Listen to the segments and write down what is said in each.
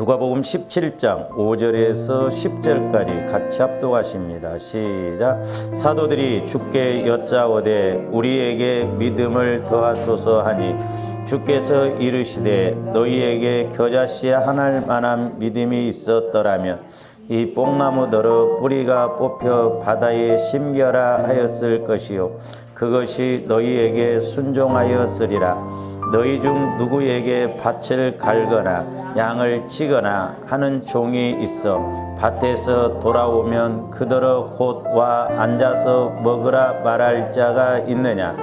누가복음 17장 5절에서 10절까지 같이 합독하십니다. 시작. 사도들이 주께 여짜오되 우리에게 믿음을 더하소서 하니 주께서 이르시되 너희에게 겨자씨 하나일 만한 믿음이 있었더라면 이 뽕나무더러 뿌리가 뽑혀 바다에 심겨라 하였을 것이요 그것이 너희에게 순종하였으리라. 너희 중 누구에게 밭을 갈거나 양을 치거나 하는 종이 있어 밭에서 돌아오면 그더러 곧 와 앉아서 먹으라 말할 자가 있느냐?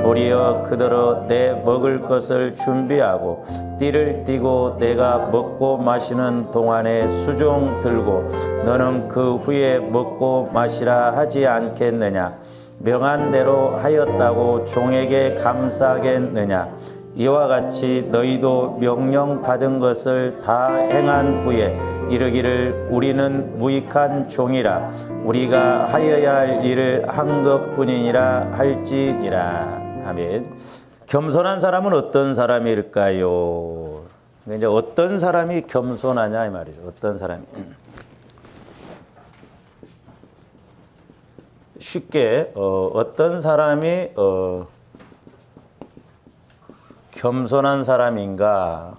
도리어 그더러 내 먹을 것을 준비하고 띠를 띠고 내가 먹고 마시는 동안에 수종 들고 너는 그 후에 먹고 마시라 하지 않겠느냐? 명한 대로 하였다고 종에게 감사하겠느냐? 이와 같이 너희도 명령 받은 것을 다 행한 후에 이르기를 우리는 무익한 종이라 우리가 하여야 할 일을 한 것뿐이니라 할지니라. 아멘. 겸손한 사람은 어떤 사람일까요? 이제 어떤 사람이 겸손하냐 이 말이죠. 어떤 사람이 쉽게 어떤 사람이 겸손한 사람인가?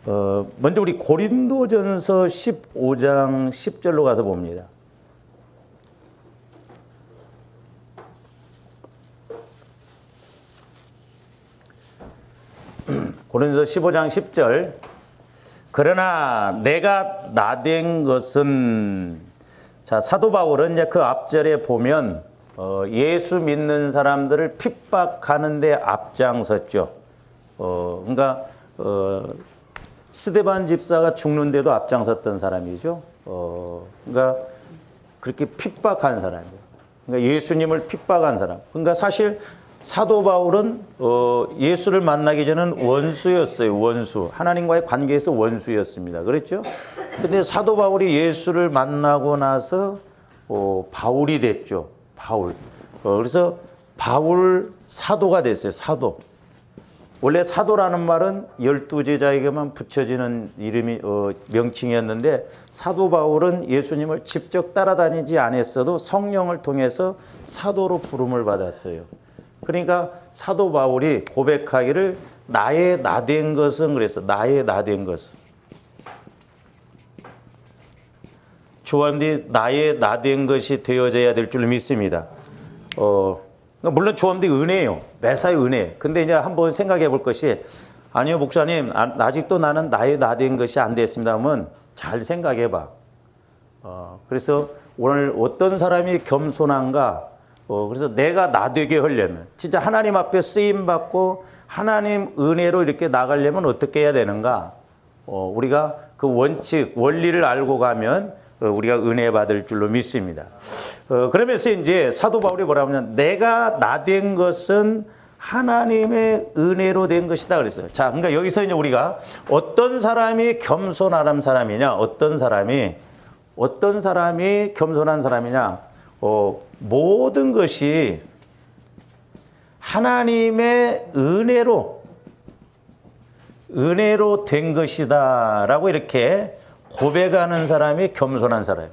먼저 우리 고린도전서 15장 10절로 가서 봅니다. 고린도전서 15장 10절. 그러나 내가 나된 것은, 자, 사도 바울은 이제 그 앞절에 보면 예수 믿는 사람들을 핍박하는데 앞장섰죠. 그러니까 스데반 집사가 죽는데도 앞장섰던 사람이죠. 그러니까 그렇게 핍박한 사람이에요. 그러니까 예수님을 핍박한 사람. 그러니까 사실 사도 바울은 예수를 만나기 전에는 원수였어요. 원수. 하나님과의 관계에서 원수였습니다. 그렇죠? 근데 사도 바울이 예수를 만나고 나서 바울이 됐죠. 바울. 그래서 바울 사도가 됐어요. 사도. 원래 사도라는 말은 12제자에게만 붙여지는 이름이 명칭이었는데 사도 바울은 예수님을 직접 따라다니지 않았어도 성령을 통해서 사도로 부름을 받았어요. 그러니까 사도 바울이 고백하기를 나의 나된 것은 그랬어. 나의 나된 것은. 조함들이 나의 나된 것이 되어져야 될 줄 믿습니다. 물론 조함들이 은혜예요. 매사의 은혜. 근데 이제 한번 생각해 볼 것이 아니요 목사님 아직도 나는 나의 나된 것이 안 됐습니다 하면 잘 생각해 봐. 그래서 오늘 어떤 사람이 겸손한가? 그래서 내가 나되게 하려면 진짜 하나님 앞에 쓰임받고 하나님 은혜로 이렇게 나가려면 어떻게 해야 되는가? 우리가 그 원칙, 원리를 알고 가면 우리가 은혜 받을 줄로 믿습니다. 그러면서 이제 사도 바울이 뭐라고 하냐면 내가 나된 것은 하나님의 은혜로 된 것이다 그랬어요. 자, 그러니까 여기서 이제 우리가 어떤 사람이 겸손한 사람이냐? 어떤 사람이 겸손한 사람이냐? 모든 것이 하나님의 은혜로 된 것이다 라고 이렇게 고백하는 사람이 겸손한 사람이에요.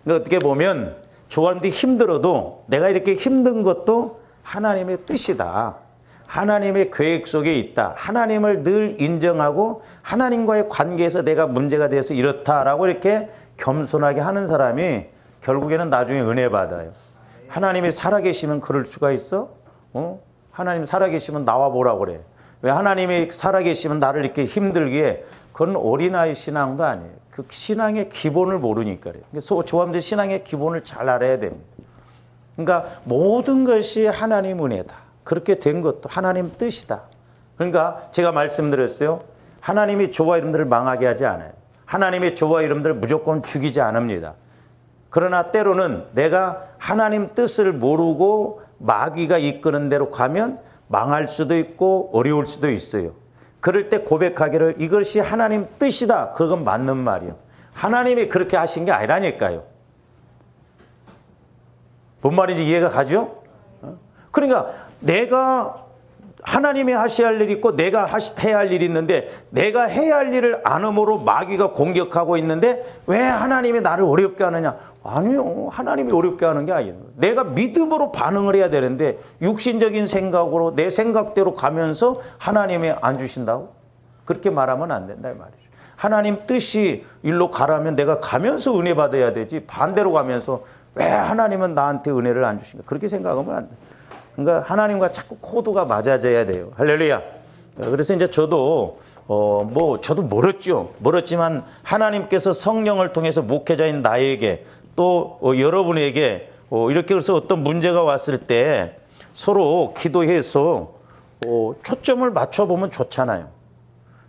그러니까 어떻게 보면 조한테 힘들어도 내가 이렇게 힘든 것도 하나님의 뜻이다. 하나님의 계획 속에 있다. 하나님을 늘 인정하고 하나님과의 관계에서 내가 문제가 돼서 이렇다라고 이렇게 겸손하게 하는 사람이 결국에는 나중에 은혜 받아요. 하나님이 살아계시면 그럴 수가 있어? 하나님 살아계시면 나와 보라고 그래. 왜 하나님이 살아계시면 나를 이렇게 힘들게 해? 그건 어린아이 신앙도 아니에요. 그 신앙의 기본을 모르니까 그래요. 그래서 조함들 신앙의 기본을 잘 알아야 됩니다. 그러니까 모든 것이 하나님 은혜다. 그렇게 된 것도 하나님 뜻이다. 그러니까 제가 말씀드렸어요. 하나님이 저와 여러분들을 망하게 하지 않아요. 하나님이 저와 여러분들을 무조건 죽이지 않습니다. 그러나 때로는 내가 하나님 뜻을 모르고 마귀가 이끄는 대로 가면 망할 수도 있고 어려울 수도 있어요. 그럴 때 고백하기를 이것이 하나님 뜻이다. 그건 맞는 말이에요. 하나님이 그렇게 하신 게 아니라니까요. 뭔 말인지 이해가 가죠? 그러니까 내가 하나님이 하셔야 할 일이 있고 내가 해야 할 일이 있는데 내가 해야 할 일을 안 함으로 마귀가 공격하고 있는데 왜 하나님이 나를 어렵게 하느냐? 아니요. 하나님이 어렵게 하는 게 아니에요. 내가 믿음으로 반응을 해야 되는데 육신적인 생각으로 내 생각대로 가면서 하나님이 안 주신다고? 그렇게 말하면 안 된다 이 말이죠. 하나님 뜻이 일로 가라면 내가 가면서 은혜 받아야 되지 반대로 가면서 왜 하나님은 나한테 은혜를 안 주신가? 그렇게 생각하면 안 돼. 그러니까 하나님과 자꾸 코드가 맞아져야 돼요. 할렐루야. 그래서 이제 저도 저도 멀었지만 하나님께서 성령을 통해서 목회자인 나에게 또 여러분에게 이렇게 해서 어떤 문제가 왔을 때 서로 기도해서 초점을 맞춰보면 좋잖아요.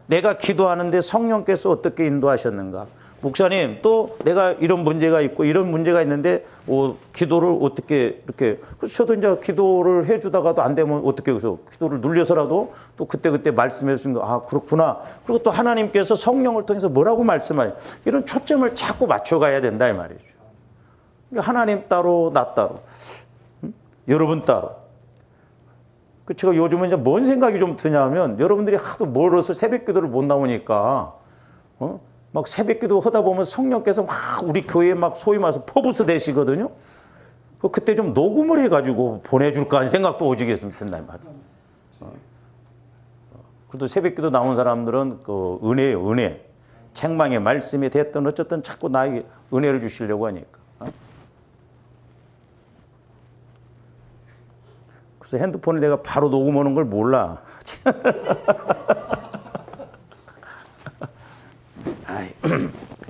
내가 기도하는데 성령께서 어떻게 인도하셨는가? 목사님, 또 내가 이런 문제가 있고 이런 문제가 있는데 기도를 어떻게 이렇게 그래서 저도 이제 기도를 해주다가도 안 되면 어떻게 해서 기도를 눌려서라도 또 그때 말씀해 주신 거 아 그렇구나. 그리고 또 하나님께서 성령을 통해서 뭐라고 말씀하요? 이런 초점을 자꾸 맞춰가야 된다 이 말이죠. 그러니까 하나님 따로 나 따로 여러분 따로. 제가 요즘은 이제 뭔 생각이 좀 드냐면 여러분들이 하도 멀어서 새벽 기도를 못 나오니까 막 새벽 기도 하다 보면 성령께서 막 우리 교회에 막 소위 말해서 포부스 되시거든요. 그때 좀 녹음을 해가지고 보내줄까 하는 생각도 오지게 든다 말이에요. 그래도 새벽 기도 나온 사람들은 그 은혜예요, 은혜. 책망의 말씀이 됐든 어쨌든 자꾸 나에게 은혜를 주시려고 하니까. 그래서 핸드폰에 내가 바로 녹음하는 걸 몰라.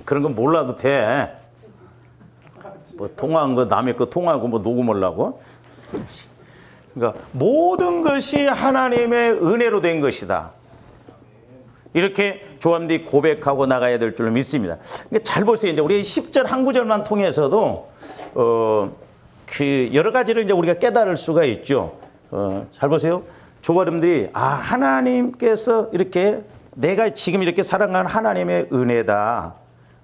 그런 건 몰라도 돼. 뭐 통화한 거 남의 거 통화하고 뭐 녹음하려고. 그러니까 모든 것이 하나님의 은혜로 된 것이다. 이렇게 조함들이 고백하고 나가야 될 줄로 믿습니다. 그러니까 잘 보세요. 이제 우리 10절 한 구절만 통해서도 그 여러 가지를 이제 우리가 깨달을 수가 있죠. 잘 보세요. 조바름들이 하나님께서 이렇게 내가 지금 이렇게 살아가는 하나님의 은혜다.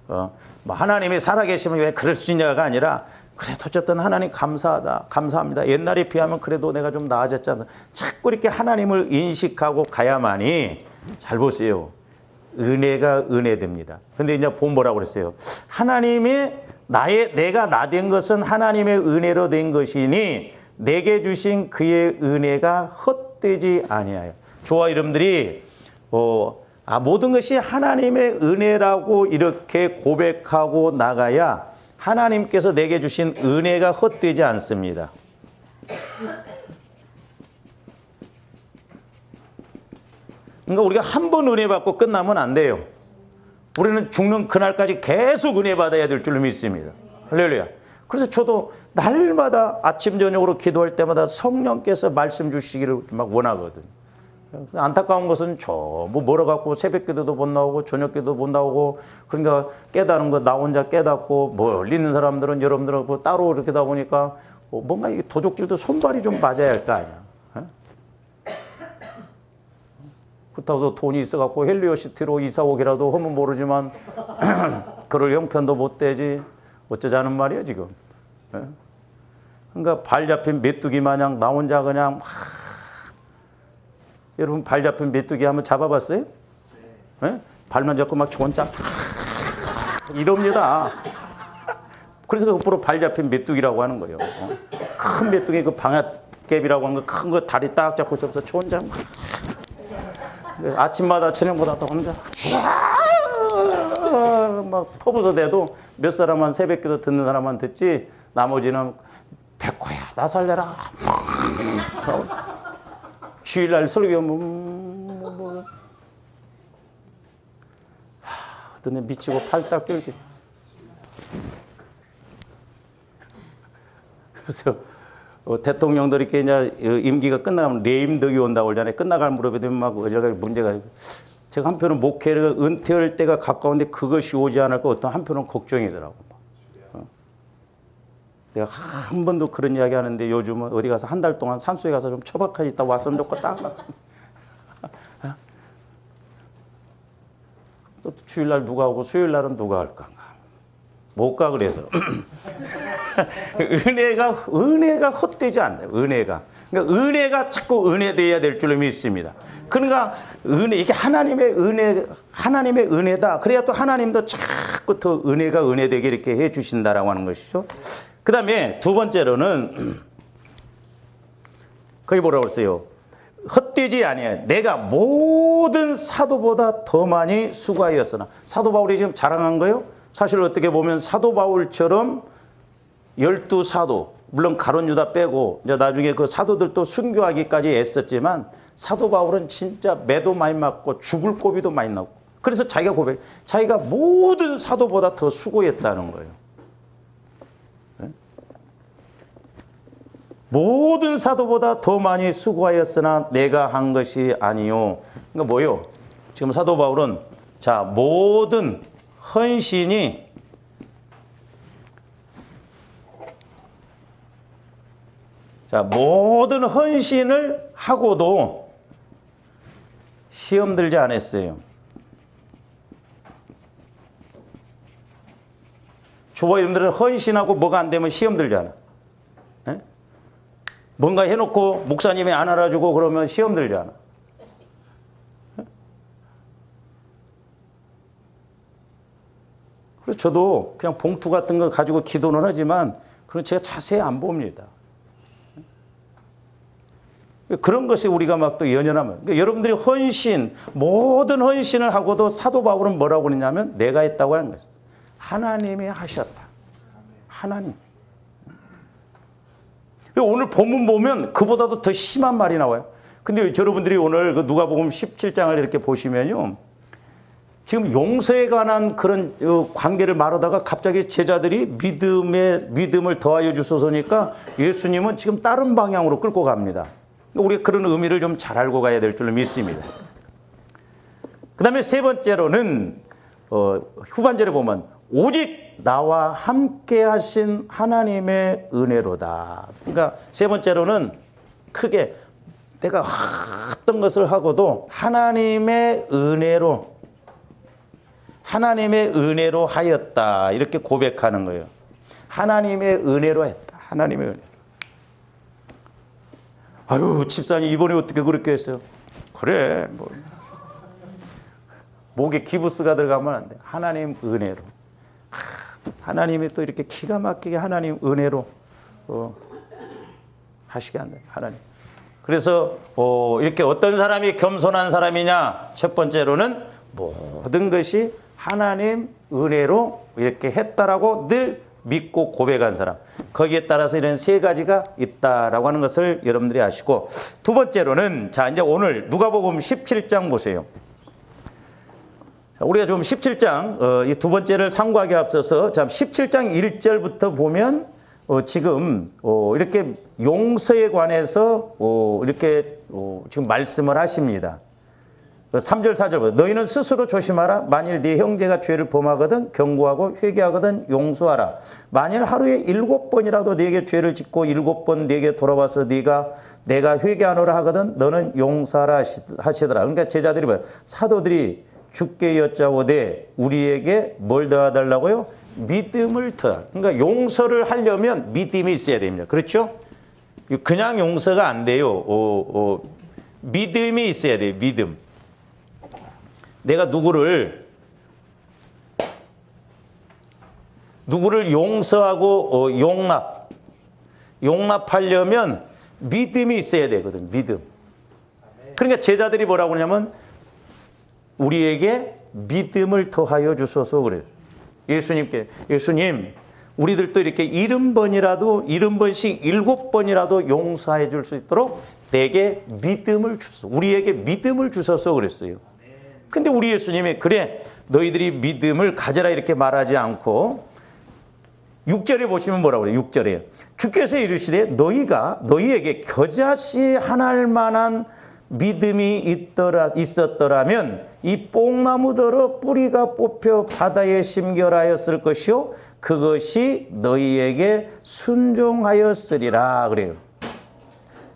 뭐 하나님이 살아계시면 왜 그럴 수 있냐가 아니라 그래도 어쨌든 하나님 감사합니다. 옛날에 비하면 그래도 내가 좀 나아졌잖아. 자꾸 이렇게 하나님을 인식하고 가야만이 잘 보세요. 은혜가 은혜됩니다. 근데 이제 본 뭐라고 그랬어요? 하나님이 내가 나 된 것은 하나님의 은혜로 된 것이니 내게 주신 그의 은혜가 헛되지 아니하여. 저와 여러분들이 모든 것이 하나님의 은혜라고 이렇게 고백하고 나가야 하나님께서 내게 주신 은혜가 헛되지 않습니다. 그러니까 우리가 한 번 은혜 받고 끝나면 안 돼요. 우리는 죽는 그날까지 계속 은혜 받아야 될 줄로 믿습니다. 할렐루야. 그래서 저도 날마다 아침 저녁으로 기도할 때마다 성령께서 말씀 주시기를 막 원하거든요. 안타까운 것은 전부 멀어갖고 새벽 기도도 못 나오고 저녁 기도도 못 나오고 그러니까 깨달은 거 나 혼자 깨닫고 멀리 있는 사람들은 여러분들은 뭐 따로 이렇게 다 보니까 뭔가 이 도적질도 손발이 좀 맞아야 할 거 아니야. 그렇다고 해서 돈이 있어갖고 헬리오시티로 이사 오기라도 하면 모르지만 그럴 형편도 못 되지. 어쩌자는 말이야 지금. 그러니까 발 잡힌 메뚜기 마냥 나 혼자 그냥 여러분 발 잡힌 메뚜기 한번 잡아봤어요? 네? 발만 잡고 막 혼자 이럽니다. 그래서 그거로 발 잡힌 메뚜기라고 하는 거예요. 큰 메뚜기 그 방앗개비라고 하는 거 큰 거 다리 딱 잡고 있어서 저 혼자 아침마다 저녁마다 혼자 막 퍼부서 대도 몇 사람만 새벽기도 듣는 사람만 듣지 나머지는 백호야 나 살려라. 주일날 설교 어떤 미치고 팔딱 뛰게. 그래서 대통령들이 이렇게 이제 임기가 끝나가면 레임덕이 온다고 그러잖아요. 끝나갈 무렵에 되면 막 여러 가지 문제가 있고. 제가 한편은 목회를 은퇴할 때가 가까운데 그것이 오지 않을까 어떤 한편은 걱정이더라고. 내가 한 번도 그런 이야기 하는데 요즘은 어디 가서 한 달 동안 산소에 가서 좀 처박혀 있다 왔으면 좋겠다. 또 주일날 누가 오고 수요일날은 누가 할까? 못 가 그래서. 은혜가 헛되지 않아요. 은혜가. 그러니까 은혜가 자꾸 은혜되어야 될 줄로 믿습니다. 그러니까 이게 하나님의 은혜다. 그래야 또 하나님도 자꾸 더 은혜가 은혜되게 이렇게 해 주신다라고 하는 것이죠. 그 다음에 두 번째로는 거기 뭐라고 그랬어요? 헛되지 아니에요. 내가 모든 사도보다 더 많이 수고하였으나. 사도 바울이 지금 자랑한 거예요? 사실 어떻게 보면 사도 바울처럼 12사도, 물론 가룟 유다 빼고 이제 나중에 그 사도들도 순교하기까지 애썼지만 사도 바울은 진짜 매도 많이 맞고 죽을 고비도 많이 나고, 그래서 자기가 모든 사도보다 더 수고했다는 거예요. 모든 사도보다 더 많이 수고하였으나 내가 한 것이 아니요. 그러니까 뭐요? 지금 사도 바울은 모든 헌신이 모든 헌신을 하고도 시험 들지 않았어요. 저와 여러분들은 헌신하고 뭐가 안 되면 시험 들잖아. 에? 뭔가 해놓고 목사님이 안 알아주고 그러면 시험 들잖아. 그래서 저도 그냥 봉투 같은 거 가지고 기도는 하지만 그건 제가 자세히 안 봅니다. 그런 것이 우리가 막 또 연연하면, 그러니까 여러분들이 모든 헌신을 하고도 사도 바울은 뭐라고 그러냐면 내가 했다고 하는 것이죠. 하나님이 하셨다. 하나님. 오늘 본문 보면 그보다도 더 심한 말이 나와요. 근데 여러분들이 오늘 그 누가복음 17장을 이렇게 보시면요, 지금 용서에 관한 그런 관계를 말하다가 갑자기 제자들이 믿음을 더하여 주소서니까 예수님은 지금 다른 방향으로 끌고 갑니다. 우리가 그런 의미를 좀 잘 알고 가야 될 줄로 믿습니다. 그 다음에 세 번째로는 후반절에 보면 오직 나와 함께 하신 하나님의 은혜로다. 그러니까 세 번째로는 크게 내가 어떤 것을 하고도 하나님의 은혜로 하였다. 이렇게 고백하는 거예요. 하나님의 은혜로 했다. 하나님의 은혜. 아유, 집사님 이번에 어떻게 그렇게 했어요? 그래, 목에 기부스가 들어가면 안 돼. 하나님 은혜로. 하나님이 또 이렇게 기가 막히게 하나님 은혜로 하시게 한다. 하나님. 그래서 이렇게 어떤 사람이 겸손한 사람이냐? 첫 번째로는 모든 것이 하나님 은혜로 이렇게 했다라고 늘 믿고 고백한 사람. 거기에 따라서 이런 세 가지가 있다라고 하는 것을 여러분들이 아시고, 두 번째로는 이제 오늘 누가복음 17장 보세요. 우리가 좀 17장 이 두 번째를 상고하기 앞서서 17장 1절부터 보면 지금 이렇게 용서에 관해서 이렇게 지금 말씀을 하십니다. 3절 4절 너희는 스스로 조심하라. 만일 네 형제가 죄를 범하거든 경고하고 회개하거든 용서하라. 만일 하루에 7번이라도 네게 죄를 짓고 7번 네게 돌아와서 내가 회개하노라 하거든 너는 용서하라 하시더라. 그러니까 제자들이 사도들이 주께 여짜오되 우리에게 뭘 더하달라고요? 믿음을 더. 그러니까 용서를 하려면 믿음이 있어야 됩니다. 그렇죠? 그냥 용서가 안 돼요. 믿음이 있어야 돼요. 믿음. 내가 누구를 용서하고 용납하려면 믿음이 있어야 되거든. 믿음. 그러니까 제자들이 뭐라고 하냐면 우리에게 믿음을 더하여 주소서 그래요. 예수님 우리들도 이렇게 70번씩 7번이라도 용서해 줄 수 있도록 내게 믿음을 주소서. 우리에게 믿음을 주소서 그랬어요. 근데 우리 예수님이 그래 너희들이 믿음을 가져라 이렇게 말하지 않고 6절에 보시면 뭐라고 그래요? 6절에 주께서 이르시되 너희에게 겨자씨 하나할 만한 믿음이 있었더라면 이 뽕나무더러 뿌리가 뽑혀 바다에 심결하였을 것이요 그것이 너희에게 순종하였으리라 그래요.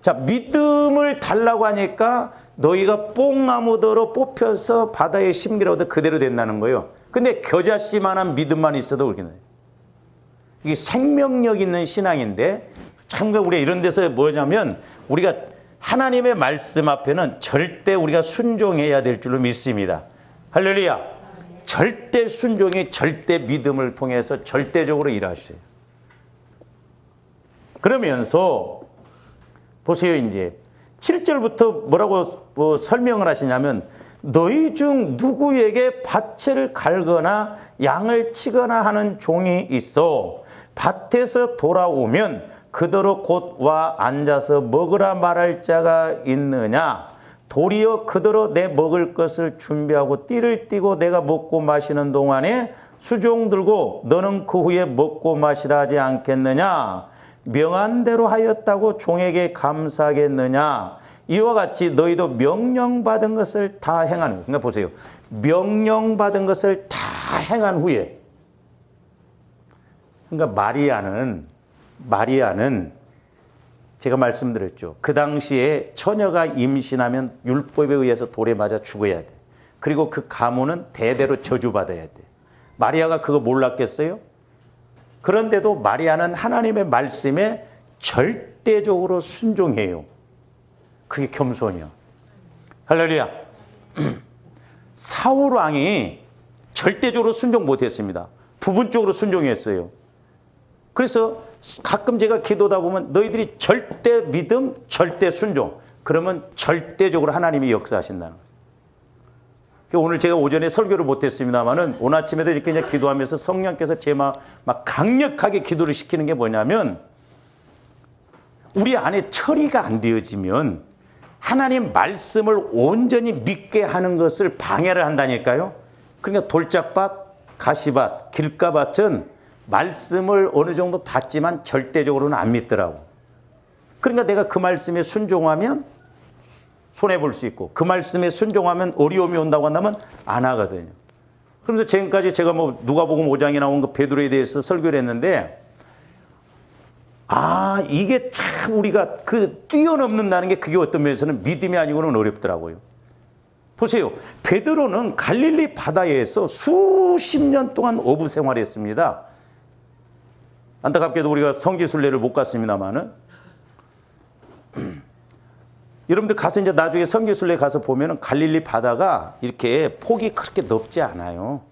자, 믿음을 달라고 하니까 너희가 뽕나무더러 뽑혀서 바다에 심기라도 그대로 된다는 거예요. 근데 겨자씨만한 믿음만 있어도 그렇게 돼요. 이게 생명력 있는 신앙인데 참 우리가 이런 데서 뭐냐면 우리가 하나님의 말씀 앞에는 절대 우리가 순종해야 될 줄로 믿습니다. 할렐루야. 절대 순종이 절대 믿음을 통해서 절대적으로 일하셔요. 그러면서 보세요. 이제 7절부터 뭐라고 설명을 하시냐면 너희 중 누구에게 밭을 갈거나 양을 치거나 하는 종이 있어 밭에서 돌아오면 그대로 곧 와 앉아서 먹으라 말할 자가 있느냐. 도리어 그대로 내 먹을 것을 준비하고 띠를 띠고 내가 먹고 마시는 동안에 수종 들고 너는 그 후에 먹고 마시라 하지 않겠느냐. 명한 대로 하였다고 종에게 감사하겠느냐. 이와 같이 너희도 명령받은 것을 다 행하는 거예요. 그러니까 보세요. 명령받은 것을 다 행한 후에. 그러니까 마리아는 제가 말씀드렸죠. 그 당시에 처녀가 임신하면 율법에 의해서 돌에 맞아 죽어야 돼. 그리고 그 가문은 대대로 저주받아야 돼. 마리아가 그거 몰랐겠어요? 그런데도 마리아는 하나님의 말씀에 절대적으로 순종해요. 그게 겸손이야. 할렐루야. 사울 왕이 절대적으로 순종 못했습니다. 부분적으로 순종했어요. 그래서 가끔 제가 기도하다 보면 너희들이 절대 믿음, 절대 순종. 그러면 절대적으로 하나님이 역사하신다는 거예요. 오늘 제가 오전에 설교를 못했습니다만은 오늘 아침에도 이렇게 그냥 기도하면서 성령께서 제 막 강력하게 기도를 시키는 게 뭐냐면 우리 안에 처리가 안 되어지면 하나님 말씀을 온전히 믿게 하는 것을 방해를 한다니까요. 그러니까 돌짝밭, 가시밭, 길가밭은 말씀을 어느 정도 받지만 절대적으로는 안 믿더라고. 그러니까 내가 그 말씀에 순종하면 손해볼 수 있고 그 말씀에 순종하면 어려움이 온다고 한다면 안 하거든요. 그러면서 지금까지 제가 누가복음 5장에 나온 그 베드로에 대해서 설교를 했는데 이게 참 우리가 뛰어넘는다는 게 그게 어떤 면에서는 믿음이 아니고는 어렵더라고요. 보세요. 베드로는 갈릴리 바다에서 수십 년 동안 어부 생활했습니다. 안타깝게도 우리가 성지순례를 못 갔습니다만은 여러분들 가서 이제 나중에 성지순례 가서 보면은 갈릴리 바다가 이렇게 폭이 그렇게 넓지 않아요.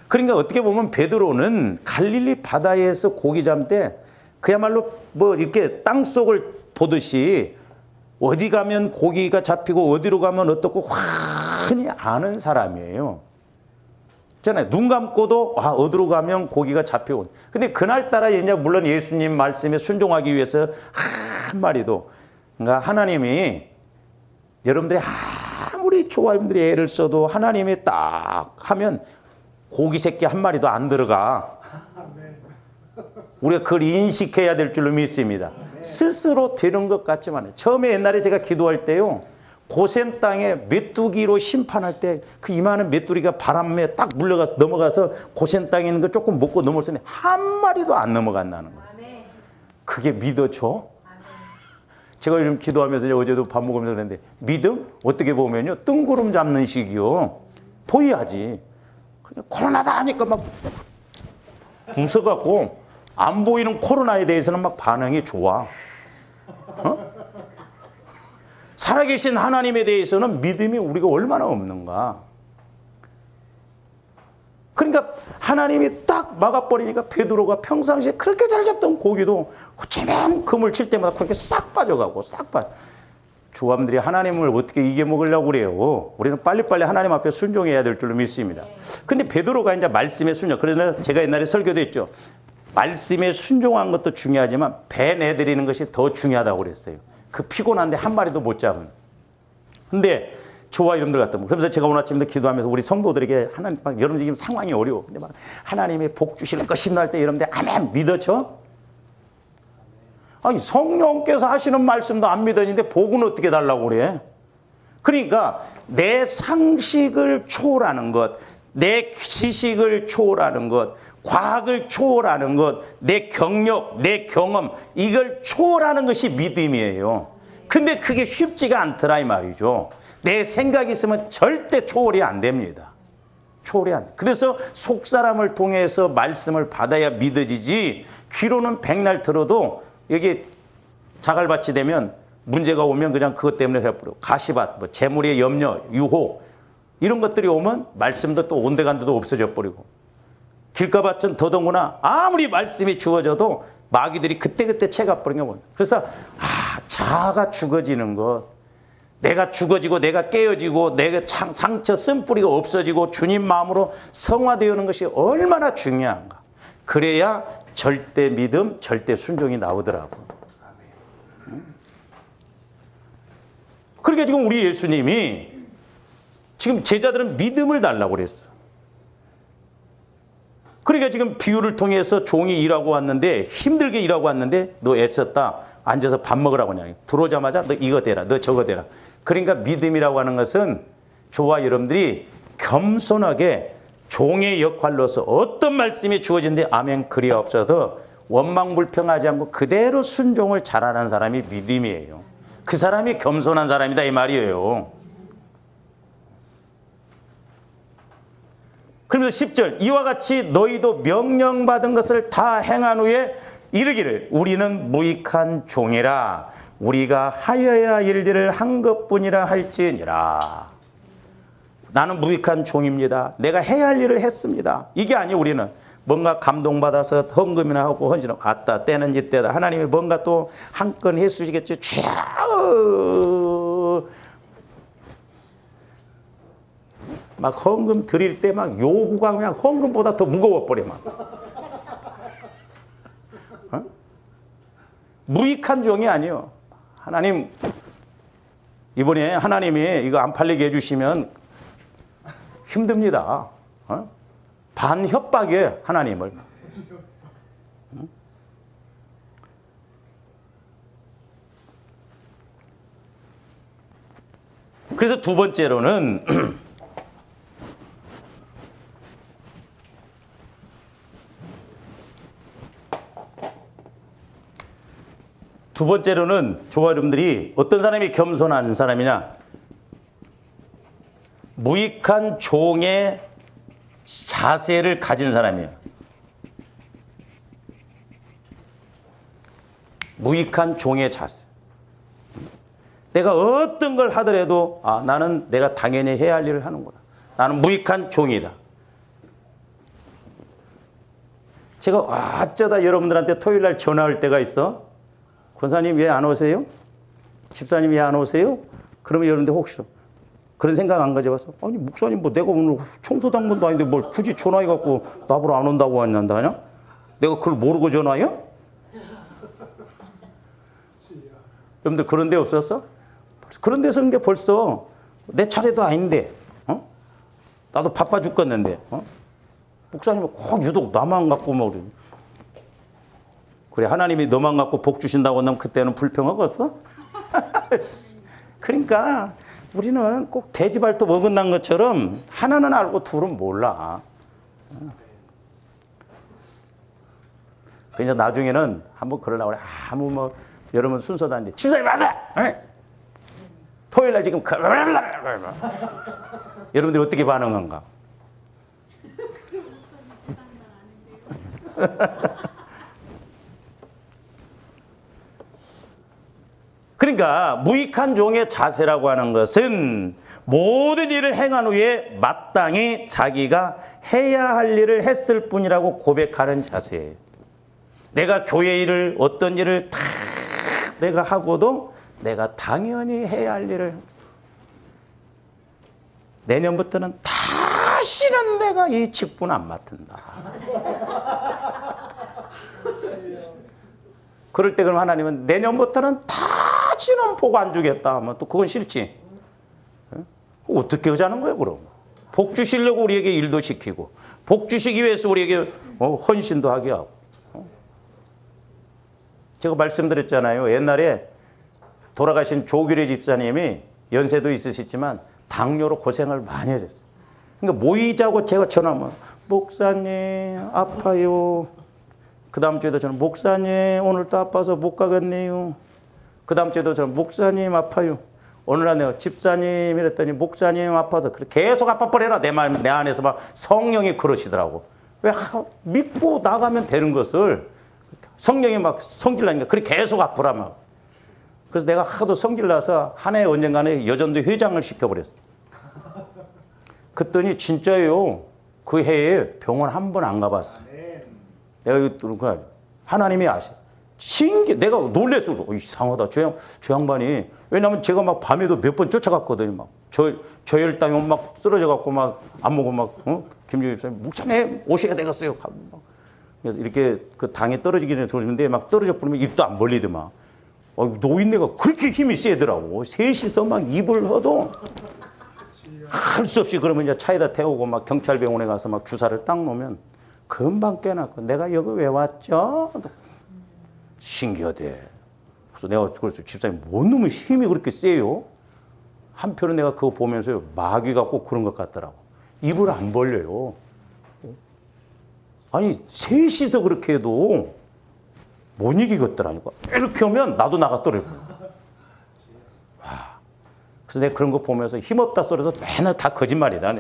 그러니까 어떻게 보면 베드로는 갈릴리 바다에서 고기 잡을 때 그야말로 이렇게 땅 속을 보듯이 어디 가면 고기가 잡히고 어디로 가면 어떻고 흔히 아는 사람이에요. 있잖아요. 눈 감고도 어디로 가면 고기가 잡히고. 근데 그날따라 이제 물론 예수님 말씀에 순종하기 위해서 한 마리도 그러니까 하나님이 여러분들이 아무리 조화님들이 애를 써도 하나님이 딱 하면 고기 새끼 한 마리도 안 들어가. 우리가 그걸 인식해야 될 줄로 믿습니다. 스스로 되는 것 같지만 처음에 옛날에 제가 기도할 때요. 고센 땅에 메뚜기로 심판할 때 그 이만한 메뚜기가 바람에 딱 물려가서 넘어가서 고센 땅에 있는 거 조금 먹고 넘어서니 한 마리도 안 넘어간다는 거예요. 그게 믿어져? 제가 요즘 기도하면서 어제도 밥 먹으면서 그랬는데 믿음? 어떻게 보면요. 뜬구름 잡는 식이요. 보여야지. 코로나다 하니까 막 웃어갖고 안 보이는 코로나에 대해서는 막 반응이 좋아. 살아계신 하나님에 대해서는 믿음이 우리가 얼마나 없는가. 그러니까 하나님이 딱 막아버리니까 베드로가 평상시에 그렇게 잘 잡던 고기도 어쩌면 그물 칠 때마다 그렇게 싹 빠져가고 싹 빠져. 조함들이 하나님을 어떻게 이겨먹으려고 그래요. 우리는 빨리빨리 하나님 앞에 순종해야 될 줄로 믿습니다. 근데 베드로가 이제 말씀에 순종. 그래서 제가 옛날에 설교도 했죠. 말씀에 순종한 것도 중요하지만 배 내드리는 것이 더 중요하다고 그랬어요. 그 피곤한데 한 마리도 못 잡은. 근데 저와 여러분들 같은 그러면서 제가 오늘 아침부터 기도하면서 우리 성도들에게 하나님 여러분들 지금 상황이 어려워. 근데 막 하나님의 복 주실 것입니다 할 때 여러분들 아멘 믿어져? 아니 성령께서 하시는 말씀도 안 믿었는데 복은 어떻게 달라고 그래? 그러니까 내 상식을 초월하는 것, 내 지식을 초월하는 것, 과학을 초월하는 것, 내 경력, 내 경험 이걸 초월하는 것이 믿음이에요. 근데 그게 쉽지가 않더라 이 말이죠. 내 생각이 있으면 절대 초월이 안 됩니다. 초월이 안 돼. 그래서 속 사람을 통해서 말씀을 받아야 믿어지지, 귀로는 백날 들어도 여기 자갈밭이 되면 문제가 오면 그냥 그것 때문에 해버려. 가시밭, 뭐 재물의 염려, 유혹 이런 것들이 오면 말씀도 또 온데간데도 없어져 버리고, 길가밭은 더더구나 아무리 말씀이 주어져도 마귀들이 그때그때 채가 버린 거. 그래서 자아가 죽어지는 것, 내가 죽어지고 내가 깨어지고 내가 상처 쓴뿌리가 없어지고 주님 마음으로 성화되어는 것이 얼마나 중요한가. 그래야 절대 믿음, 절대 순종이 나오더라고. 그러니까 지금 우리 예수님이 지금 제자들은 믿음을 달라고 그랬어. 그러니까 지금 비유를 통해서 종이 일하고 왔는데, 힘들게 일하고 왔는데 너 애썼다, 앉아서 밥 먹으라고 하냐. 들어오자마자 너 이거 대라, 너 저거 대라. 그러니까 믿음이라고 하는 것은 저와 여러분들이 겸손하게 종의 역할로서 어떤 말씀이 주어진데 아멘 그리하옵소서 원망불평하지 않고 그대로 순종을 잘하는 사람이 믿음이에요. 그 사람이 겸손한 사람이다 이 말이에요. 그러면서 10절, 이와 같이 너희도 명령받은 것을 다 행한 후에 이르기를 우리는 무익한 종이라, 우리가 하여야 할 일들을 한 것뿐이라 할지니라. 나는 무익한 종입니다. 내가 해야 할 일을 했습니다. 이게 아니에요. 우리는 뭔가 감동받아서 헌금이나 하고 헌신하고, 아따 때는 이때다, 하나님이 뭔가 또 한 건 해주시겠죠. 막 헌금 드릴 때 막 요구가 그냥 헌금보다 더 무거워 버려 막. 어? 무익한 종이 아니요. 하나님 이번에 하나님이 이거 안 팔리게 해주시면 힘듭니다. 어? 반협박이에요 하나님을. 그래서 두 번째로는 저와 여러분들이 어떤 사람이 겸손한 사람이냐, 무익한 종의 자세를 가진 사람이에요. 무익한 종의 자세. 내가 어떤 걸 하더라도 나는 내가 당연히 해야 할 일을 하는구나. 나는 무익한 종이다. 제가 어쩌다 여러분들한테 토요일 날 전화 올 때가 있어. 권사님 왜 안 오세요? 집사님 왜 안 오세요? 그러면 여러분들 혹시 그런 생각 안 가져봤어? 아니 목사님 뭐 내가 오늘 청소당번도 아닌데 뭘 굳이 전화해갖고 나보러 안 온다고 한다냐? 내가 그걸 모르고 전화해요? 여러분들 그런 데 없었어? 그런 데서 게 벌써 내 차례도 아닌데, 나도 바빠 죽겠는데, 목사님은 꼭 유독 나만 갖고 뭐 그래 하나님이 너만 갖고 복 주신다고 하면 그때는 불평하겠어? 그러니까 우리는 꼭 돼지발톱 어긋난 것처럼 하나는 알고 둘은 몰라. 그래서 나중에는 한번 그러려고 그래. 아무 뭐 여러분 순서도 안 돼. 집사님 맞아! 토요일 날 지금 여러분들이 어떻게 반응한가? 그러니까 무익한 종의 자세라고 하는 것은 모든 일을 행한 후에 마땅히 자기가 해야 할 일을 했을 뿐이라고 고백하는 자세예요. 내가 교회 일을 어떤 일을 다 내가 하고도 내가 당연히 해야 할 일을, 내년부터는 다시는 내가 이 직분 안 맡는다. 그럴 때 그럼 하나님은 내년부터는 다시는 복 안 주겠다 하면 또 그건 싫지. 어떻게 하자는 거예요 그럼? 복 주시려고 우리에게 일도 시키고 복 주시기 위해서 우리에게 헌신도 하게 하고. 제가 말씀드렸잖아요. 옛날에 돌아가신 조규래 집사님이 연세도 있으시지만 당뇨로 고생을 많이 하셨어요. 그러니까 모이자고 제가 전화하면 목사님 아파요. 그 다음 주에도 저는 목사님 오늘 또 아파서 못 가겠네요. 그 다음 주에도 저는 목사님 아파요. 어느 날 내가 집사님 이랬더니 목사님 아파서 계속 아파버려라 내 안에서 막 성령이 그러시더라고. 왜 믿고 나가면 되는 것을 성령이 막 성질나니까 그래 계속 아프라며. 그래서 내가 하도 성질나서 한 해 언젠가는 여전도 회장을 시켜버렸어. 그랬더니 진짜요. 그 해에 병원 한 번 안 가봤어. 내가 이거 하나님이 아셔. 내가 놀랬어. 이상하다. 저 양반이. 왜냐면 제가 막 밤에도 몇 번 쫓아갔거든요. 막 저혈당이 막 쓰러져갖고 막 안 먹고 막, 김정일 집사님, 목사님 오셔야 되겠어요. 막 이렇게 그 당에 떨어지기 전에 들어오는데 막 떨어져 버리면 입도 안 벌리더만. 노인네가 그렇게 힘이 세더라고. 셋이서 막 입을 허도 할 수 없이 그러면 이제 차에다 태우고 막 경찰병원에 가서 막 주사를 딱 놓으면 금방 깨닫고 내가 여기 왜 왔죠? 신기하대. 그래서 내가 그랬어요. 집사님, 뭔 놈의 힘이 그렇게 세요? 한편은 내가 그거 보면서요. 마귀가 꼭 그런 것 같더라고. 입을 안 벌려요. 아니, 셋이서 그렇게 해도 못 이기겠더라니까. 이렇게 오면 나도 나갔더라고. 와. 그래서 내가 그런 거 보면서 힘없다 소리도 맨날 다 거짓말이다.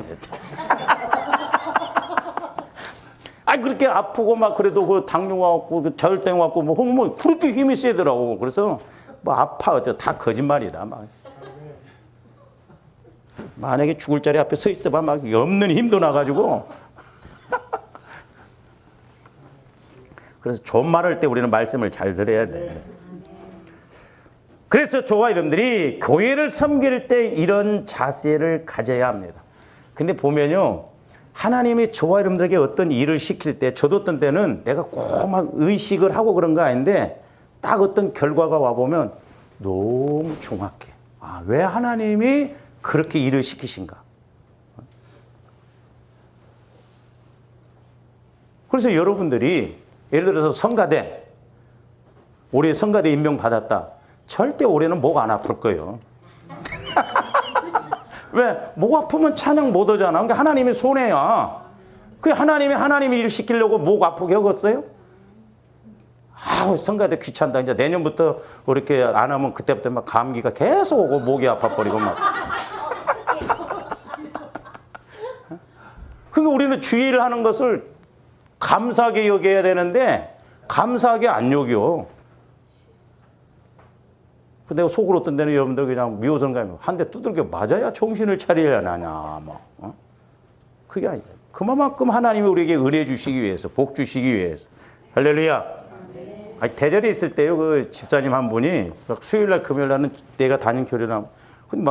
아니, 그렇게 아프고 막 그래도 그 당뇨 와갖고 저혈당 와갖고 뭐 그렇게 힘이 세더라고. 그래서 뭐 아파. 다 거짓말이다. 막. 만약에 죽을 자리 앞에 서 있어봐. 막 없는 힘도 나가지고. 그래서 존말할 때 우리는 말씀을 잘 들어야 돼. 그래서 저와 여러분들이 교회를 섬길 때 이런 자세를 가져야 합니다. 근데 보면요. 하나님이 저와 여러분들에게 어떤 일을 시킬 때 저도 어떤 때는 내가 꼭 막 의식을 하고 그런 거 아닌데 딱 어떤 결과가 와보면 너무 정확해. 아, 왜 하나님이 그렇게 일을 시키신가? 그래서 여러분들이 예를 들어서 성가대, 올해 성가대 임명받았다. 절대 올해는 목 안 아플 거예요. 왜? 목 아프면 찬양 못 하잖아. 그러니까 하나님의 손해야. 그 하나님이 일 시키려고 목 아프게 하겠어요? 아우, 성가대 귀찮다. 이제 내년부터 이렇게 안 하면 그때부터 막 감기가 계속 오고 목이 아파버리고 막. 그러니까 우리는 주의를 하는 것을 감사하게 여겨야 되는데 감사하게 안 여겨. 내가 속으로 어떤 데는 여러분들 그냥 미워서는 가면 한 대 두들겨 맞아야 정신을 차리려나냐. 뭐. 그게 아니야. 그만큼 하나님이 우리에게 은혜 주시기 위해서, 복 주시기 위해서. 할렐루야. 아니, 대전에 있을 때요, 그 집사님 한 분이 수요일 날, 금요일 날은 내가 다닌 교회나 근데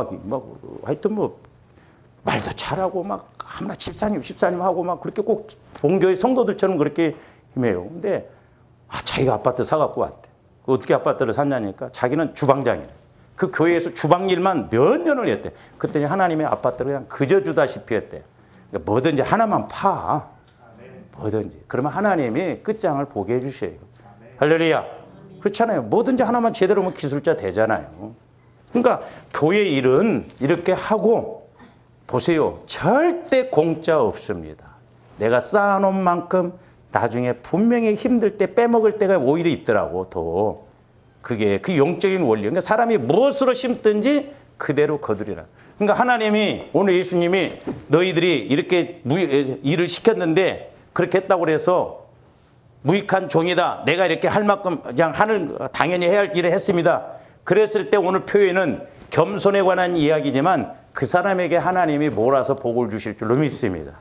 하여튼 뭐 말도 잘하고 막 아무나 집사님 하고 막 그렇게 꼭 본교회 성도들처럼 그렇게 힘해요. 근데 자기가 아파트 사갖고 왔대. 어떻게 아파트를 샀냐니까 자기는 주방장이래. 그 교회에서 주방 일만 몇 년을 했대. 그랬더니 하나님의 아파트를 그냥 그저 주다시피 했대. 그러니까 뭐든지 하나만 파. 뭐든지. 그러면 하나님이 끝장을 보게 해주셔요. 할렐루야. 그렇잖아요. 뭐든지 하나만 제대로 하면 기술자 되잖아요. 그러니까 교회 일은 이렇게 하고 보세요. 절대 공짜 없습니다. 내가 쌓아놓은 만큼 나중에 분명히 힘들 때 빼먹을 때가 오히려 있더라고. 더 그게 그 영적인 원리. 그러니까 사람이 무엇으로 심든지 그대로 거두리라. 그러니까 하나님이 오늘 예수님이 너희들이 이렇게 일을 시켰는데 그렇게 했다고 그래서 무익한 종이다. 내가 이렇게 할 만큼 그냥 당연히 해야 할 일을 했습니다. 그랬을 때 오늘 표현은 겸손에 관한 이야기지만 그 사람에게 하나님이 몰아서 복을 주실 줄로 믿습니다.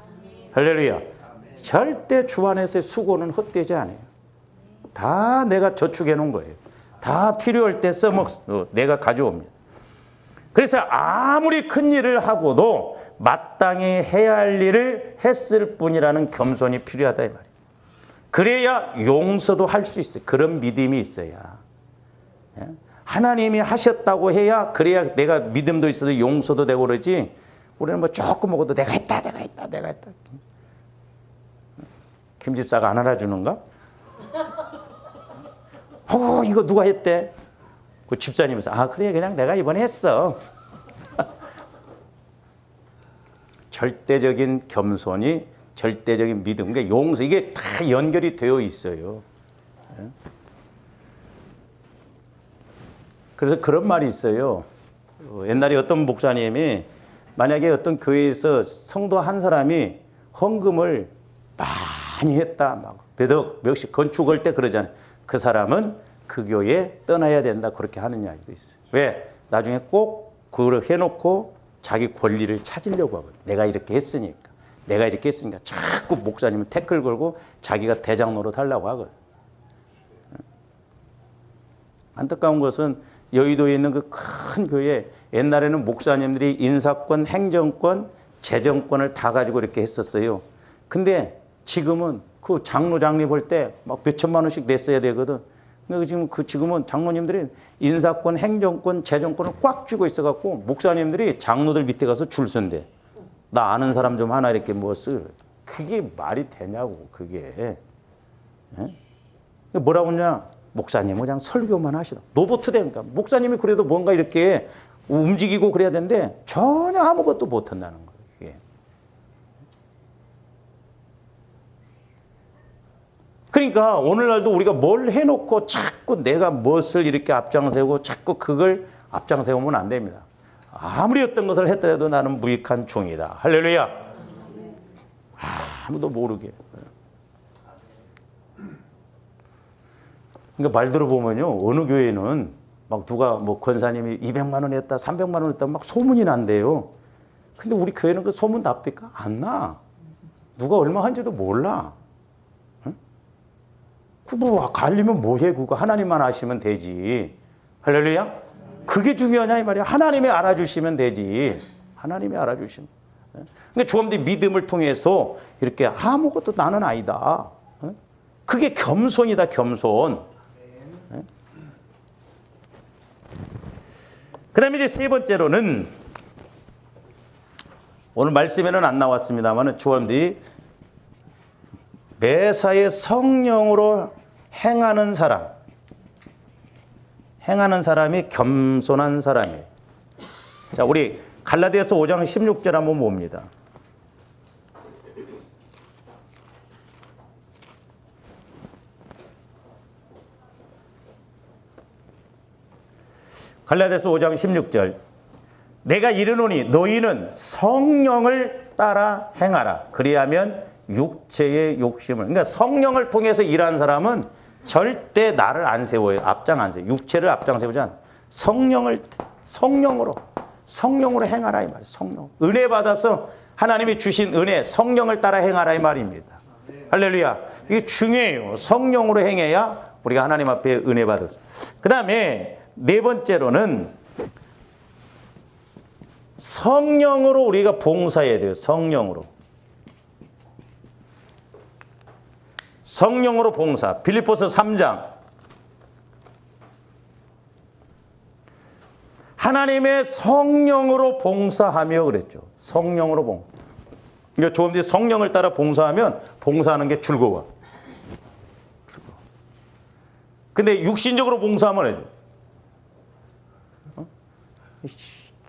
할렐루야. 절대 주 안에서의 수고는 헛되지 않아요. 다 내가 저축해 놓은 거예요. 다 필요할 때 내가 가져옵니다. 그래서 아무리 큰 일을 하고도 마땅히 해야 할 일을 했을 뿐이라는 겸손이 필요하다 이 말이에요. 그래야 용서도 할 수 있어요. 그런 믿음이 있어야. 하나님이 하셨다고 해야 그래야 내가 믿음도 있어도 용서도 되고 그러지. 우리는 뭐 조금 먹어도 내가 했다. 김 집사가 안 알아주는가? 이거 누가 했대? 그 집사님에서 그래 그냥 내가 이번에 했어. 절대적인 겸손이 절대적인 믿음, 그러니까 용서, 이게 다 연결이 되어 있어요. 그래서 그런 말이 있어요. 옛날에 어떤 목사님이 만약에 어떤 교회에서 성도 한 사람이 헌금을 많이 했다, 막 몇억, 몇십 건축할 때 그러잖아요. 그 사람은 그 교회에 떠나야 된다. 그렇게 하는 이야기도 있어요. 왜? 나중에 꼭 그걸 해놓고 자기 권리를 찾으려고 하거든. 내가 이렇게 했으니까. 자꾸 목사님은 태클 걸고 자기가 대장 노릇 하려고 하거든. 안타까운 것은 여의도에 있는 그 큰 교회, 옛날에는 목사님들이 인사권, 행정권, 재정권을 다 가지고 이렇게 했었어요. 근데 지금은 그 장로 장립 할 때 막 몇천만 원씩 냈어야 되거든. 그러니까 지금은 장로님들이 인사권, 행정권, 재정권을 꽉 쥐고 있어갖고 목사님들이 장로들 밑에 가서 줄 선대. 나 아는 사람 좀 하나 이렇게 뭐 그게 말이 되냐고, 그게. 예? 뭐라고 하냐? 목사님은 그냥 설교만 하시라. 노보트 되니까. 목사님이 그래도 뭔가 이렇게 움직이고 그래야 되는데 전혀 아무것도 못한다는 거예요. 그게. 그러니까 오늘날도 우리가 뭘 해놓고 자꾸 내가 무엇을 이렇게 앞장세우고 자꾸 그걸 앞장세우면 안 됩니다. 아무리 어떤 것을 했더라도 나는 무익한 종이다. 할렐루야. 아무도 모르게. 그러니까 말 들어보면요, 어느 교회는 막 누가 뭐 권사님이 200만 원 했다, 300만 원 했다 막 소문이 난대요. 근데 우리 교회는 그 소문 납니까? 안 나. 누가 얼마 한지도 몰라. 응? 뭐 갈리면 뭐해? 그거 하나님만 아시면 되지. 할렐루야. 그게 중요하냐 이 말이야. 하나님이 알아주시면 되지. 하나님이 알아주시면. 그러니까 조금더 믿음을 통해서 이렇게 아무것도 나는 아니다. 그게 겸손이다, 겸손. 그 다음에 이제 세 번째로는, 오늘 말씀에는 안 나왔습니다만, 조원들이 매사에 성령으로 행하는 사람이 겸손한 사람이에요. 자, 우리 갈라디아서 5장 16절 한번 봅니다. 갈라디아서 5장 16절. 내가 이르노니 너희는 성령을 따라 행하라. 그리하면 육체의 욕심을. 그러니까 성령을 통해서 일하는 사람은 절대 나를 안 세워요. 앞장 안 세워요. 육체를 앞장 세우지 않아요. 성령으로 행하라 이 말이에요. 성령. 은혜 받아서 하나님이 주신 은혜, 성령을 따라 행하라 이 말입니다. 할렐루야. 이게 중요해요. 성령으로 행해야 우리가 하나님 앞에 은혜 받을 수 있어요. 그 다음에 네 번째로는 성령으로 우리가 봉사해야 돼요. 성령으로 봉사. 빌립보서 3장. 하나님의 성령으로 봉사하며 그랬죠. 성령으로 봉사. 그러니까 조금 뒤에 성령을 따라 봉사하면 봉사하는 게 즐거워. 근데 육신적으로 봉사하면 해줘.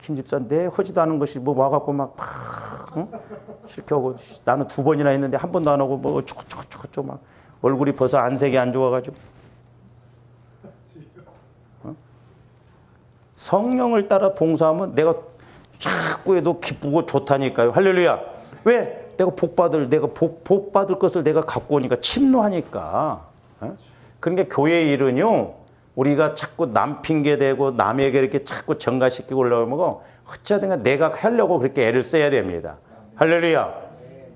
김 집사 내 하지도 않은 것이 뭐 와갖고 막 이렇게 하고 나는 2번이나 했는데 한 번도 안 하고 뭐 어쩌고 막 얼굴이 벌써 안색이 안 좋아가지고. 성령을 따라 봉사하면 내가 자꾸 해도 기쁘고 좋다니까요. 할렐루야. 왜? 내가 복 받을 것을 내가 갖고 오니까 침노하니까. 그러니까 교회 일은요, 우리가 자꾸 남 핑계대고 남에게 이렇게 자꾸 전가시키고 올라오면 어쩌든가 내가 하려고 그렇게 애를 써야 됩니다. 할렐루야.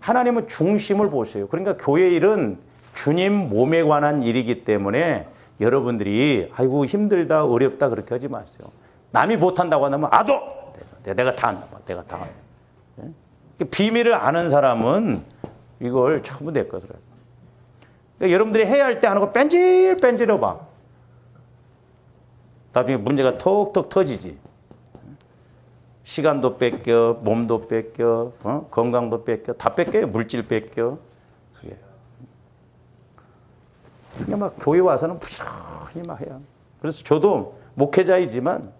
하나님은 중심을 보세요. 그러니까 교회 일은 주님 몸에 관한 일이기 때문에 여러분들이 아이고 힘들다 어렵다 그렇게 하지 마세요. 남이 못한다고 하면 내가 다 한다. 내가 다 한다. 비밀을 아는 사람은 이걸 전부 내 것으로 해요. 그러니까 여러분들이 해야 할 때 안 하고 뺀질뺀질해 봐. 나중에 문제가 톡톡 터지지. 시간도 뺏겨, 몸도 뺏겨, 건강도 뺏겨, 다 뺏겨요. 물질 뺏겨. 그게. 그냥 막 교회 와서는 부지런히 막 해야. 그래서 저도 목회자이지만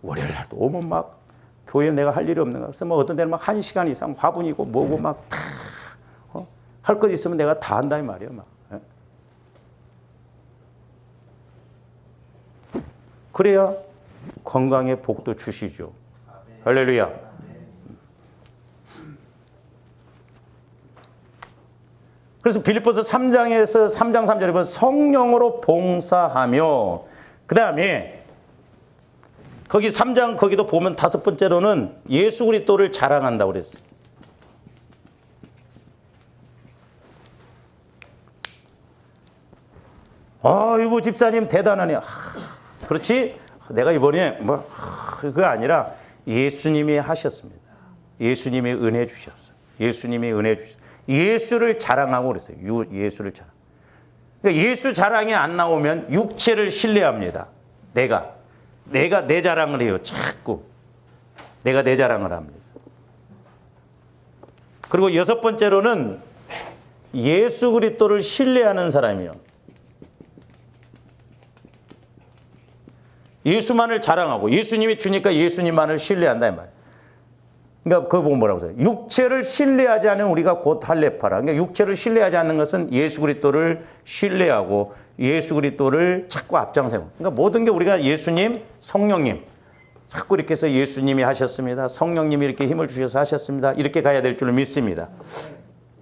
월요일 날도 오면 막 교회에 내가 할 일이 없는가. 그래서 뭐 어떤 데는 막 1시간 이상 화분이고 뭐고 막 다 할 것 있으면 내가 다 한다 이 말이에요. 막. 그래야 건강의 복도 주시죠. 할렐루야. 그래서 빌립보서 3장에서 3장 3절에 보면 성령으로 봉사하며, 그 다음에 거기 3장 거기도 보면 5번째로는 예수 그리스도를 자랑한다고 그랬어요. 아이고 집사님 대단하네. 그렇지? 내가 이번에 그거 아니라 예수님이 하셨습니다. 예수님이 은혜 주셨어요. 예수님이 은혜 주셨어요. 예수를 자랑하고 그랬어요. 예수를 자랑. 그러니까 예수 자랑이 안 나오면 육체를 신뢰합니다. 내가 내 자랑을 해요. 자꾸 내가 내 자랑을 합니다. 그리고 6번째로는 예수 그리스도를 신뢰하는 사람이요. 예수만을 자랑하고 예수님이 주니까 예수님만을 신뢰한다 이 말이에요. 그러니까 그거 보면 뭐라고 써요? 육체를 신뢰하지 않은 우리가 곧 할례파라. 그러니까 육체를 신뢰하지 않는 것은 예수 그리스도를 신뢰하고 예수 그리스도를 자꾸 앞장세고. 그러니까 모든 게 우리가 예수님, 성령님 자꾸 이렇게 해서 예수님이 하셨습니다. 성령님이 이렇게 힘을 주셔서 하셨습니다. 이렇게 가야 될 줄을 믿습니다.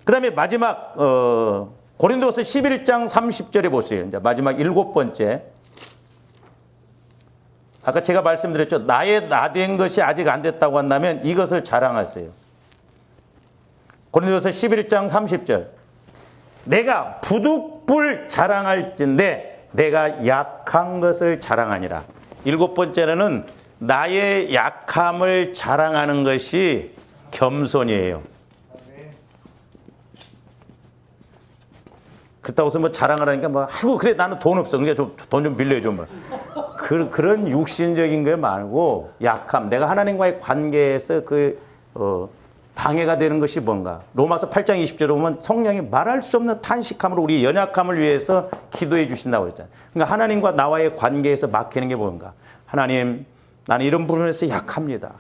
그 다음에 마지막 고린도서 11장 30절에 보세요. 이제 마지막 7번째. 아까 제가 말씀드렸죠. 나의 나된 것이 아직 안 됐다고 한다면 이것을 자랑하세요. 고린도서 11장 30절. 내가 부득불 자랑할진대 내가 약한 것을 자랑하니라. 7번째는 나의 약함을 자랑하는 것이 겸손이에요. 그렇다고 해서 뭐 자랑을 하니까 뭐 아이고 그래 나는 돈 없어. 그러니까 돈 좀 빌려줘 뭐. 그런 육신적인 게 말고 약함. 내가 하나님과의 관계에서 방해가 되는 것이 뭔가. 로마서 8장 20절에 보면 성령이 말할 수 없는 탄식함으로 우리 연약함을 위해서 기도해 주신다고 그랬잖아요. 그러니까 하나님과 나와의 관계에서 막히는 게 뭔가. 하나님 나는 이런 부분에서 약합니다.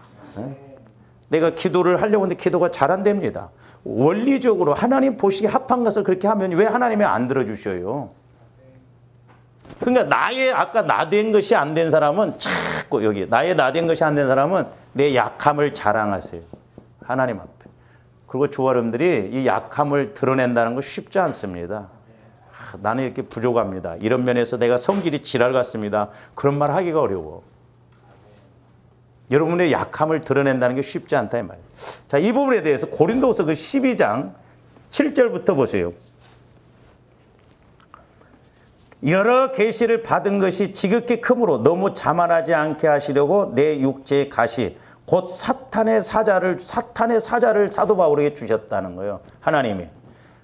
내가 기도를 하려고 하는데 기도가 잘 안 됩니다. 원리적으로 하나님 보시기에 합한 것을 그렇게 하면 왜 하나님이 안 들어주셔요? 그러니까 아까 나된 것이 안 된 사람은 자꾸 여기 나의 나된 것이 안 된 사람은 내 약함을 자랑하세요. 하나님 앞에. 그리고 조아름들이 이 약함을 드러낸다는 거 쉽지 않습니다. 나는 이렇게 부족합니다. 이런 면에서 내가 성질이 지랄 같습니다. 그런 말 하기가 어려워. 여러분의 약함을 드러낸다는 게 쉽지 않다 이 말이에요. 자, 이 부분에 대해서 고린도서 그 12장 7절부터 보세요. 여러 계시를 받은 것이 지극히 크므로 너무 자만하지 않게 하시려고 내 육체의 가시 곧 사탄의 사자를 사도 바울에게 주셨다는 거예요. 하나님이.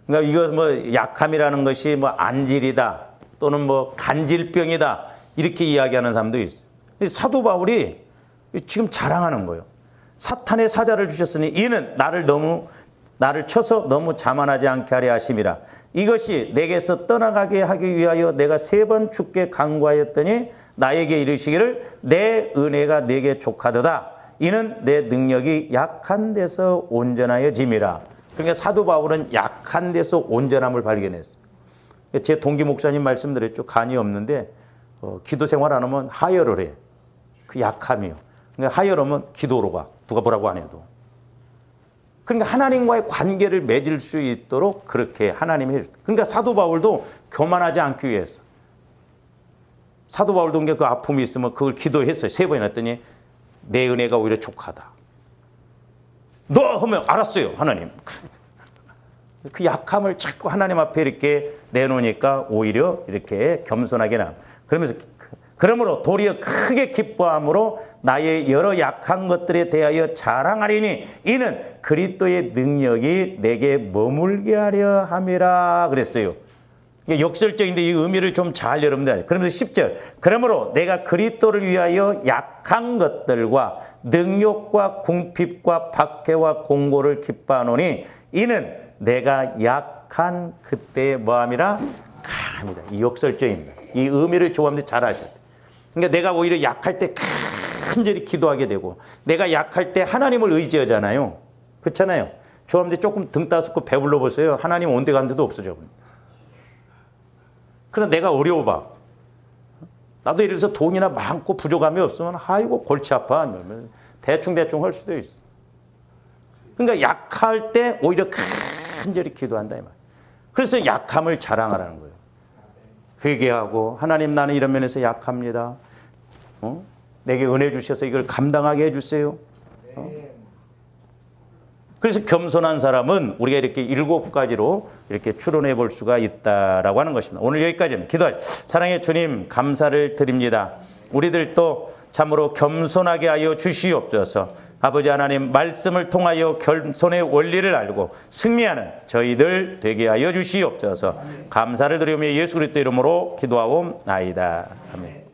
그러니까 이거 뭐 약함이라는 것이 뭐 안질이다 또는 뭐 간질병이다 이렇게 이야기하는 사람도 있어요. 사도 바울이 지금 자랑하는 거예요. 사탄의 사자를 주셨으니 이는 나를 쳐서 너무 자만하지 않게 하려 하심이라. 이것이 내게서 떠나가게 하기 위하여 내가 3번 주께 간구하였더니 나에게 이르시기를 내 은혜가 내게 족하도다. 이는 내 능력이 약한 데서 온전하여 짐이라. 그러니까 사도 바울은 약한 데서 온전함을 발견했어요. 제 동기 목사님 말씀드렸죠. 간이 없는데 기도 생활 안 하면 하혈을 해. 그 약함이요. 그러니까 하혈하면 기도로 가. 누가 뭐라고 안 해도. 그러니까 하나님과의 관계를 맺을 수 있도록 그렇게 하나님이 해줬다. 그러니까 사도 바울도 교만하지 않기 위해서. 사도 바울도 그 아픔이 있으면 그걸 기도했어요. 3번이나 했더니 내 은혜가 오히려 족하다. 너 하면 알았어요. 하나님. 그 약함을 자꾸 하나님 앞에 이렇게 내놓으니까 오히려 이렇게 겸손하게 나. 그러므로 도리어 크게 기뻐함으로 나의 여러 약한 것들에 대하여 자랑하리니 이는 그리스도의 능력이 내게 머물게 하려 함이라 그랬어요. 이게 역설적인데 이 의미를 좀 잘 여러분들. 그러면서 10절. 그러므로 내가 그리스도를 위하여 약한 것들과 능욕과 궁핍과 박해와 공고를 기뻐하노니 이는 내가 약한 그때의 뭐함이라 강합니다. 이 역설적입니다. 이 의미를 조합들 잘 아셔야 돼요. 그러니까 내가 오히려 약할 때 간절히 기도하게 되고 내가 약할 때 하나님을 의지하잖아요. 그렇잖아요. 조합들 조금 등 따숩고 배불러 보세요. 하나님 온데 간데도 없어져. 그럼 내가 어려워 봐. 나도 예를 들어서 돈이나 많고 부족함이 없으면 아이고 골치 아파. 대충 할 수도 있어. 그러니까 약할 때 오히려 간절히 기도한다 이 말. 그래서 약함을 자랑하라는 거예요. 회개하고 하나님 나는 이런 면에서 약합니다. 내게 은혜 주셔서 이걸 감당하게 해주세요. 그래서 겸손한 사람은 우리가 이렇게 7가지로 이렇게 추론해 볼 수가 있다라고 하는 것입니다. 오늘 여기까지입니다. 기도하죠. 사랑의 주님 감사를 드립니다. 우리들도 참으로 겸손하게 하여 주시옵소서. 아버지 하나님 말씀을 통하여 겸손의 원리를 알고 승리하는 저희들 되게 하여 주시옵소서. 감사를 드리며 예수 그리스도 이름으로 기도하옵나이다. 아멘.